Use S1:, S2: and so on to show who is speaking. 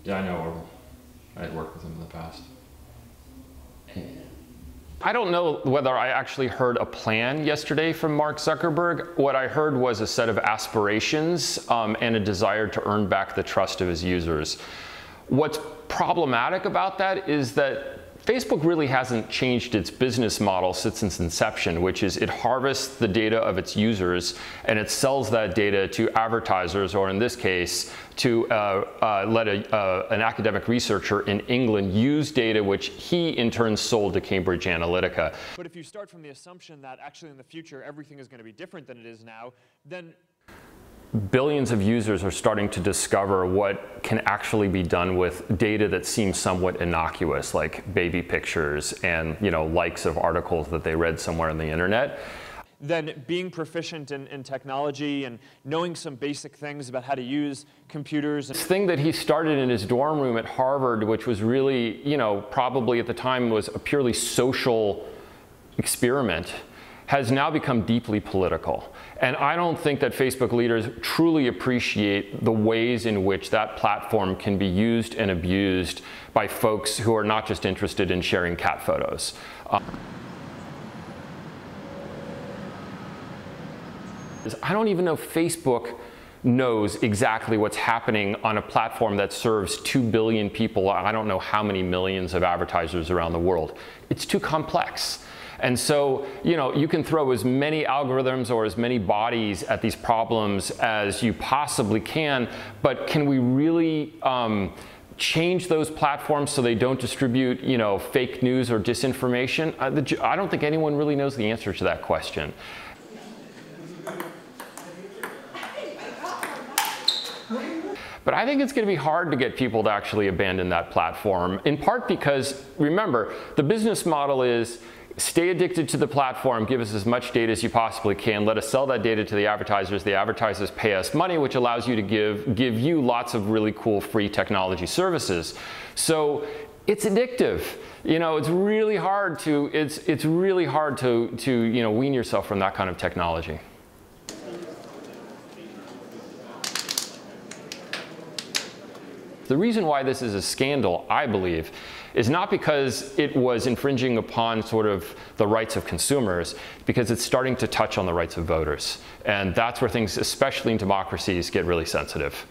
S1: Yeah, I know Orville. I had worked with him in the past.
S2: I don't know whether I actually heard a plan yesterday from Mark Zuckerberg. What I heard was a set of aspirations and a desire to earn back the trust of his users. What's problematic about that is that Facebook really hasn't changed its business model since its inception, which is it harvests the data of its users and it sells that data to advertisers, or in this case, to let an academic researcher in England use data which he in turn sold to Cambridge Analytica.
S3: But if you start from the assumption that actually in the future everything is going to be different than it is now, then
S2: billions of users are starting to discover what can actually be done with data that seems somewhat innocuous, like baby pictures and likes of articles that they read somewhere on the internet.
S3: Then being proficient in technology and knowing some basic things about how to use computers.
S2: This thing that he started in his dorm room at Harvard, which was really, probably at the time was a purely social experiment, has now become deeply political. And I don't think that Facebook leaders truly appreciate the ways in which that platform can be used and abused by folks who are not just interested in sharing cat photos. I don't even know if Facebook knows exactly what's happening on a platform that serves 2 billion people. I don't know how many millions of advertisers around the world. It's too complex. And so, you can throw as many algorithms or as many bodies at these problems as you possibly can, but can we really change those platforms so they don't distribute, fake news or disinformation? I don't think anyone really knows the answer to that question. But I think it's going to be hard to get people to actually abandon that platform, in part because, remember, the business model is stay addicted to the platform, give us as much data as you possibly can, let us sell that data to the advertisers pay us money, which allows you to give you lots of really cool free technology services. So it's addictive. It's really hard to wean yourself from that kind of technology. The reason why this is a scandal, I believe, is not because it was infringing upon sort of the rights of consumers, because it's starting to touch on the rights of voters. And that's where things, especially in democracies, get really sensitive.